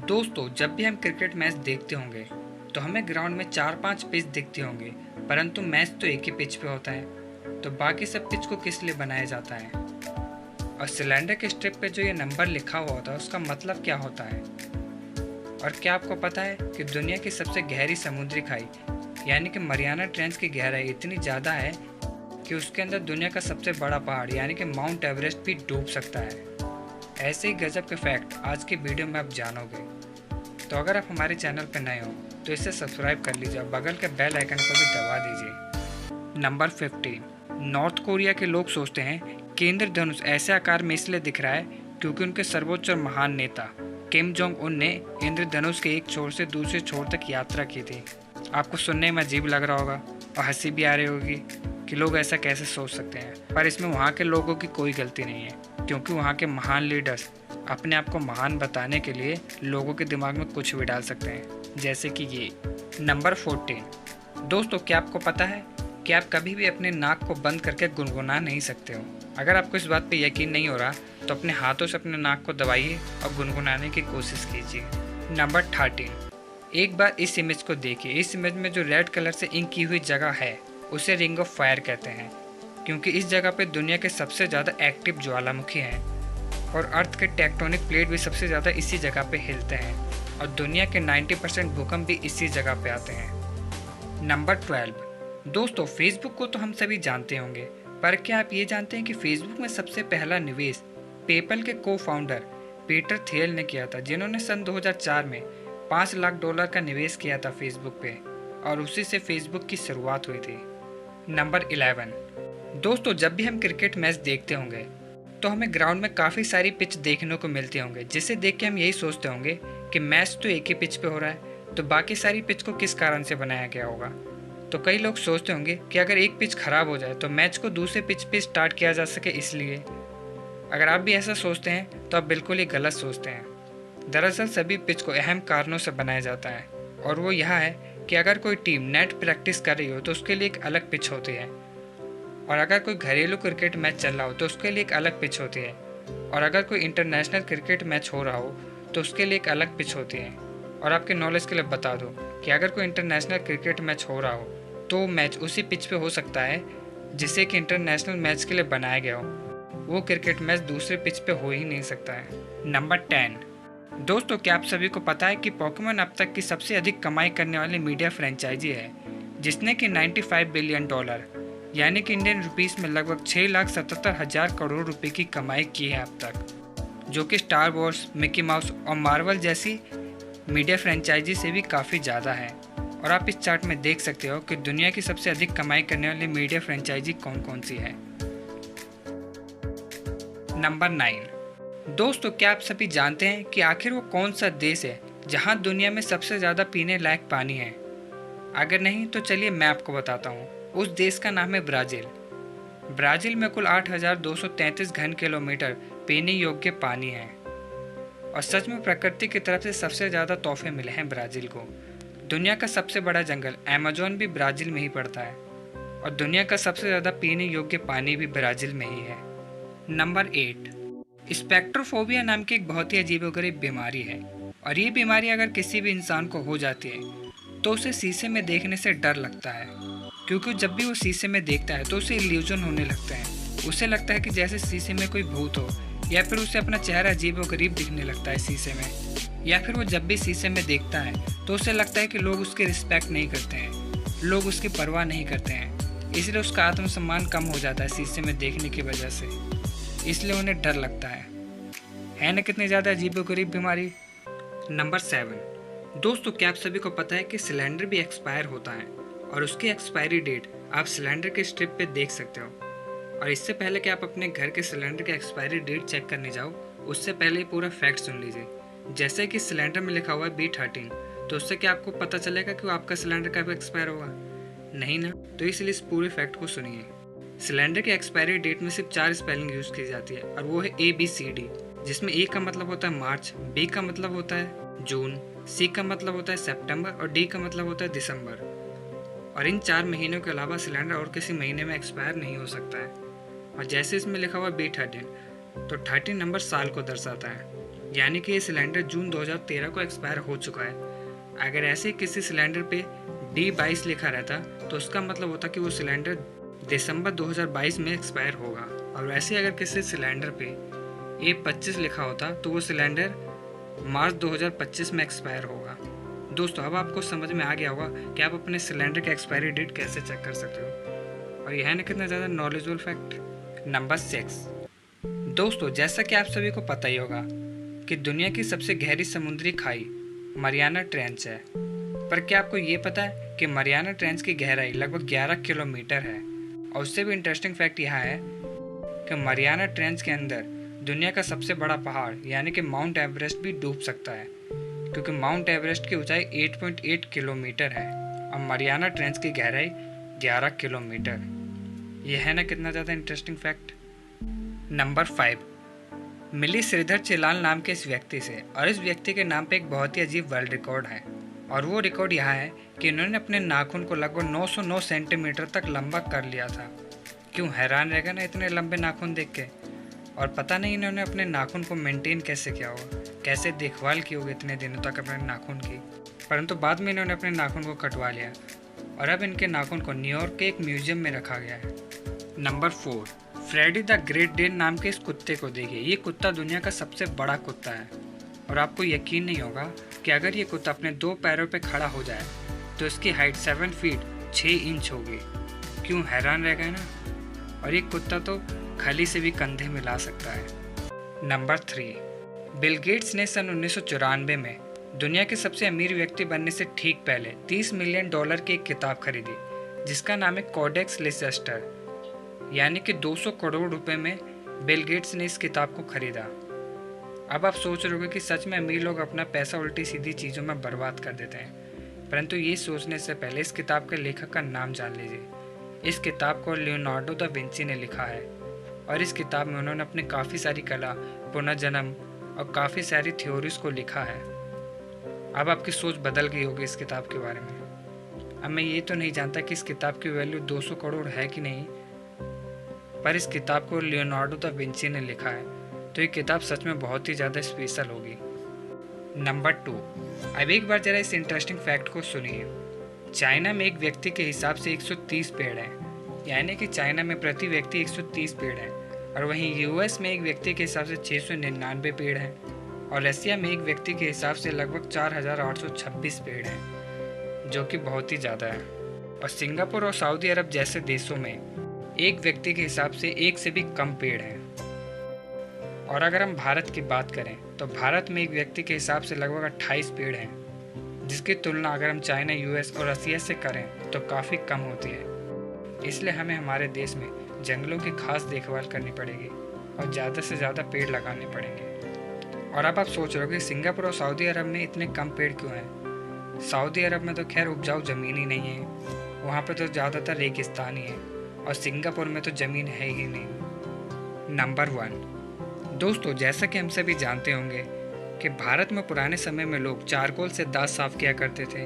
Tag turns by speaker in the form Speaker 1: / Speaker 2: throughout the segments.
Speaker 1: दोस्तों, जब भी हम क्रिकेट मैच देखते होंगे तो हमें ग्राउंड में 4-5 पिच दिखते होंगे, परंतु मैच तो एक ही पिच पे होता है। तो बाकी सब पिच को किस लिए बनाया जाता है? और सिलेंडर के स्ट्रिप पे जो ये नंबर लिखा हुआ होता है उसका मतलब क्या होता है? और क्या आपको पता है कि दुनिया की सबसे गहरी समुद्री खाई यानी कि मरियाना ट्रेंच की गहराई इतनी ज़्यादा है कि उसके अंदर दुनिया का सबसे बड़ा पहाड़ यानी कि माउंट एवरेस्ट भी डूब सकता है। ऐसे ही गजब के फैक्ट आज की वीडियो में आप जानोगे। तो अगर आप हमारे चैनल पर नए हो तो इसे सब्सक्राइब कर लीजिए और बगल के बेल आइकन को भी दबा दीजिए। नंबर 15। नॉर्थ कोरिया के लोग सोचते हैं कि इंद्रधनुष ऐसे आकार में इसलिए दिख रहा है क्योंकि उनके सर्वोच्च और महान नेता किम जोंग उन ने इंद्रधनुष के एक छोर से दूसरे छोर तक यात्रा की थी। आपको सुनने में अजीब लग रहा होगा और हंसी भी आ रही होगी कि लोग ऐसा कैसे सोच सकते हैं, पर इसमें वहाँ के लोगों की कोई गलती नहीं है, क्योंकि वहाँ के महान लीडर्स अपने आप को महान बताने के लिए लोगों के दिमाग में कुछ भी डाल सकते हैं, जैसे कि ये। नंबर 14। दोस्तों, क्या आपको पता है कि आप कभी भी अपने नाक को बंद करके गुनगुना नहीं सकते हो? अगर आपको इस बात पे यकीन नहीं हो रहा तो अपने हाथों से अपने नाक को दबाइए और गुनगुनाने की कोशिश कीजिए। नंबर 13। एक बार इस इमेज को देखिए। इस इमेज में जो रेड कलर से इंक की हुई जगह है उसे रिंग ऑफ फायर कहते हैं, क्योंकि इस जगह पे दुनिया के सबसे ज़्यादा एक्टिव ज्वालामुखी हैं और अर्थ के टेक्टोनिक प्लेट भी सबसे ज़्यादा इसी जगह पे हिलते हैं और दुनिया के 90% भूकंप भी इसी जगह पे आते हैं। नंबर 12। दोस्तों, फेसबुक को तो हम सभी जानते होंगे, पर क्या आप ये जानते हैं कि फेसबुक में सबसे पहला निवेश पेपल के को फाउंडर पीटर थियल ने किया था, जिन्होंने सन 2004 में $5 लाख का निवेश किया था फेसबुक पे, और उसी से फेसबुक की शुरुआत हुई थी। नंबर 11। दोस्तों, जब भी हम क्रिकेट मैच देखते होंगे तो हमें ग्राउंड में काफ़ी सारी पिच देखने को मिलती होंगे, जिसे देख के हम यही सोचते होंगे कि मैच तो एक ही पिच पे हो रहा है, तो बाकी सारी पिच को किस कारण से बनाया गया होगा। तो कई लोग सोचते होंगे कि अगर एक पिच खराब हो जाए तो मैच को दूसरे पिच पे स्टार्ट किया जा सके, इसलिए। अगर आप भी ऐसा सोचते हैं तो आप बिल्कुल ही गलत सोचते हैं। दरअसल सभी पिच को अहम कारणों से बनाया जाता है, और वो यह है कि अगर कोई टीम नेट प्रैक्टिस कर रही हो तो उसके लिए एक अलग पिच होती है, और अगर कोई घरेलू क्रिकेट मैच चल रहा हो तो उसके लिए एक अलग पिच होती है, और अगर कोई इंटरनेशनल क्रिकेट मैच हो रहा हो तो उसके लिए एक अलग पिच होती है। और आपके नॉलेज के लिए बता दूं कि अगर कोई इंटरनेशनल क्रिकेट मैच हो रहा हो तो मैच उसी पिच पे हो सकता है जिसे कि इंटरनेशनल मैच के लिए बनाया गया हो। वो क्रिकेट मैच दूसरे पिच पे हो ही नहीं सकता है। नंबर 10। दोस्तों, क्या आप सभी को पता है कि पोकेमॉन अब तक की सबसे अधिक कमाई करने वाली मीडिया फ्रेंचाइजी है, जिसने कि $95 बिलियन यानी कि इंडियन रुपीस में लगभग 6,77,000 करोड़ रुपए की कमाई की है अब तक, जो कि स्टार वॉर्स, मिकी माउस और मार्वल जैसी मीडिया फ्रेंचाइजी से भी काफ़ी ज़्यादा है। और आप इस चार्ट में देख सकते हो कि दुनिया की सबसे अधिक कमाई करने वाली मीडिया फ्रेंचाइजी कौन कौन सी है। नंबर 9। दोस्तों, क्या आप सभी जानते हैं कि आखिर वो कौन सा देश है जहां दुनिया में सबसे ज़्यादा पीने लायक पानी है? अगर नहीं तो चलिए मैं आपको बताता हूँ। उस देश का नाम है ब्राज़ील। ब्राज़ील में कुल 8,233 घन किलोमीटर पीने योग्य पानी है, और सच में प्रकृति की तरफ से सबसे ज़्यादा तोहफे मिले हैं ब्राज़ील को। दुनिया का सबसे बड़ा जंगल अमेज़न भी ब्राज़ील में ही पड़ता है, और दुनिया का सबसे ज़्यादा पीने योग्य पानी भी ब्राज़ील में ही है। नंबर 8। स्पेक्ट्रोफोबिया नाम की एक बहुत ही अजीबोगरीब बीमारी है, और ये बीमारी अगर किसी भी इंसान को हो जाती है तो उसे शीशे में देखने से डर लगता है, क्योंकि जब भी वो शीशे में देखता है तो उसे इल्यूजन होने लगता है। उसे लगता है कि जैसे शीशे में कोई भूत हो, या फिर उसे अपना चेहरा अजीबोगरीब दिखने लगता है शीशे में, या फिर वो जब भी शीशे में देखता है तो उसे लगता है कि लोग उसकी रिस्पेक्ट नहीं करते हैं, लोग उसकी परवाह नहीं करते हैं, इसलिए उसका आत्मसम्मान कम हो जाता है शीशे में देखने की वजह से, इसलिए उन्हें डर लगता है ना कितनी ज़्यादा अजीबोगरीब बीमारी। नंबर 7। दोस्तों, क्या आप सभी को पता है कि सिलेंडर भी एक्सपायर होता है, और उसकी एक्सपायरी डेट आप सिलेंडर के स्ट्रिप पे देख सकते हो। और इससे पहले कि आप अपने घर के सिलेंडर की एक्सपायरी डेट चेक करने जाओ, उससे पहले ही पूरा फैक्ट सुन लीजिए। जैसे कि सिलेंडर में लिखा हुआ है B13, तो उससे क्या आपको पता चलेगा कि वो आपका सिलेंडर कब एक्सपायर होगा? नहीं ना। तो इसलिए इस पूरे फैक्ट को सुनिए। सिलेंडर की एक्सपायरी डेट में सिर्फ 4 स्पेलिंग यूज़ की जाती है, और वो है ABCD, जिसमें A का मतलब होता है मार्च, B का मतलब होता है जून, C का मतलब होता है सितंबर, और D का मतलब होता है दिसंबर। और इन 4 महीनों के अलावा सिलेंडर और किसी महीने में एक्सपायर नहीं हो सकता है। और जैसे इसमें लिखा हुआ B13, तो 13 नंबर साल को दर्शाता है। यानी कि ये सिलेंडर जून 2013 को एक्सपायर हो चुका है। अगर ऐसे किसी सिलेंडर पे D22 लिखा रहता तो उसका मतलब होता कि वो सिलेंडर दिसंबर 2022 में एक्सपायर होगा, और वैसे अगर किसी सिलेंडर पे A25 लिखा होता तो वो सिलेंडर मार्च 2025 में एक्सपायर होगा। दोस्तों, अब आपको समझ में आ गया होगा कि आप अपने सिलेंडर की एक्सपायरी डेट कैसे चेक कर सकते हो, और यह है ना कितना ज़्यादा नॉलेजेबल फैक्ट। नंबर 6। दोस्तों, जैसा कि आप सभी को पता ही होगा कि दुनिया की सबसे गहरी समुद्री खाई मरियाना ट्रेंच है, पर क्या आपको ये पता है कि मरियाना ट्रेंच की गहराई लगभग 11 किलोमीटर है। और उससे भी इंटरेस्टिंग फैक्ट यह है कि मरियाना ट्रेंच के अंदर दुनिया का सबसे बड़ा पहाड़ यानी कि माउंट एवरेस्ट भी डूब सकता है, क्योंकि माउंट एवरेस्ट की ऊंचाई 8.8 किलोमीटर है और मरियाना ट्रेंच की गहराई 11 किलोमीटर। यह है ना कितना ज़्यादा इंटरेस्टिंग फैक्ट। नंबर 5। मिली श्रीधर चिलाल नाम के इस व्यक्ति से, और इस व्यक्ति के नाम पे एक बहुत ही अजीब वर्ल्ड रिकॉर्ड है, और वो रिकॉर्ड यह है कि इन्होंने अपने नाखून को लगभग 909 सेंटीमीटर तक लंबा कर लिया था। क्यों, हैरान रहेगा ना इतने लंबे नाखून देख के। और पता नहीं इन्होंने अपने नाखून को मेंटेन कैसे किया होगा, कैसे देखभाल की होगी इतने दिनों तक अपने नाखून की। परंतु बाद में इन्होंने अपने नाखून को कटवा लिया और अब इनके नाखून को न्यूयॉर्क के एक म्यूजियम में रखा गया है। Number 4। Freddie the Great Dane नाम के इस कुत्ते को देखिए। ये कुत्ता दुनिया का सबसे बड़ा कुत्ता है, और आपको यकीन नहीं होगा कि अगर ये कुत्ता अपने 2 पैरों पर खड़ा हो जाए तो इसकी हाइट 7 फीट 6 इंच होगी। क्यों, हैरान रह गए ना। और ये कुत्ता तो खली से भी कंधे मिला सकता है। नंबर 3। बिल गेट्स ने सन 1994 में दुनिया के सबसे अमीर व्यक्ति बनने से ठीक पहले $30 मिलियन की एक किताब खरीदी, जिसका नाम है कोडेक्स लिसेस्टर। यानी कि 200 करोड़ रुपए में बिल गेट्स ने इस किताब को खरीदा। अब आप सोच रहे होगे कि सच में अमीर लोग अपना पैसा उल्टी सीधी चीज़ों में बर्बाद कर देते हैं, परंतु ये सोचने से पहले इस किताब के लेखक का नाम जान लीजिए। इस किताब को लियोनार्डो दा विंची ने लिखा है, और इस किताब में उन्होंने अपनी काफ़ी सारी कला, पुनर्जन्म और काफ़ी सारी थ्योरीज को लिखा है। अब आपकी सोच बदल गई होगी इस किताब के बारे में। अब मैं ये तो नहीं जानता कि इस किताब की वैल्यू 200 करोड़ है कि नहीं, पर इस किताब को लियोनार्डो दा विंची ने लिखा है, तो ये किताब सच में बहुत ही ज़्यादा स्पेशल होगी। नंबर 2। अब एक बार जरा इस इंटरेस्टिंग फैक्ट को सुनिए। चाइना में एक व्यक्ति के हिसाब से 130 पेड़ हैं, यानी कि चाइना में प्रति व्यक्ति 130 पेड़ हैं, और वहीं यूएस में एक व्यक्ति के हिसाब से 699 पेड़ हैं, और रसिया में एक व्यक्ति के हिसाब से लगभग 4826 पेड़ हैं, जो कि बहुत ही ज़्यादा है। और सिंगापुर और सऊदी अरब जैसे देशों में एक व्यक्ति के हिसाब से 1 से भी कम पेड़ हैं। और अगर हम भारत की बात करें तो भारत में एक व्यक्ति के हिसाब से लगभग 28 पेड़ हैं, जिसकी तुलना अगर हम चाइना, यूएस और रसिया से करें तो काफ़ी कम होती है। इसलिए हमें हमारे देश में जंगलों की खास देखभाल करनी पड़ेगी और ज़्यादा से ज़्यादा पेड़ लगाने पड़ेंगे। और अब आप सोच रहे हो कि सिंगापुर और सऊदी अरब में इतने कम पेड़ क्यों हैं। सऊदी अरब में तो खैर उपजाऊ ज़मीन ही नहीं है, वहाँ पर तो ज़्यादातर रेगिस्तान ही है, और सिंगापुर में तो ज़मीन है ही नहीं। नंबर 1। दोस्तों, जैसा कि हम सभी जानते होंगे कि भारत में पुराने समय में लोग चारकोल से दांत साफ किया करते थे,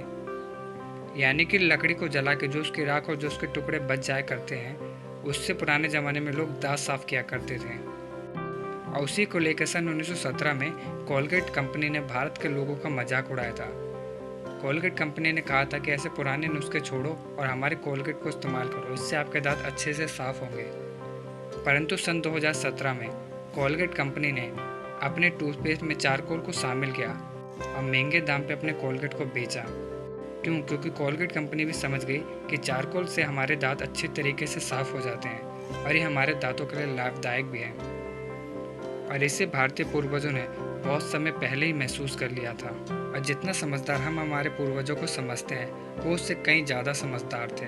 Speaker 1: यानी कि लकड़ी को जला के जो उसकी राख और जो उसके टुकड़े बच जाया करते हैं, उससे पुराने ज़माने में लोग दांत साफ किया करते थे। और उसी को लेकर सन 1917 में कोलगेट कंपनी ने भारत के लोगों का मजाक उड़ाया था। कोलगेट कंपनी ने कहा था कि ऐसे पुराने नुस्खे छोड़ो और हमारे कोलगेट को इस्तेमाल करो, इससे आपके दांत अच्छे से साफ होंगे। परंतु सन 2017 में कोलगेट कंपनी ने अपने टूथपेस्ट में चारकोल को शामिल किया और महंगे दाम पे अपने कोलगेट को बेचा। क्यों? क्योंकि कोलगेट कंपनी भी समझ गई कि चारकोल से हमारे दांत अच्छे तरीके से साफ हो जाते हैं और ये हमारे दांतों के लिए लाभदायक भी है। और इसे भारतीय पूर्वजों ने बहुत समय पहले ही महसूस कर लिया था, और जितना समझदार हम हमारे पूर्वजों को समझते हैं वो उससे कहीं ज़्यादा समझदार थे।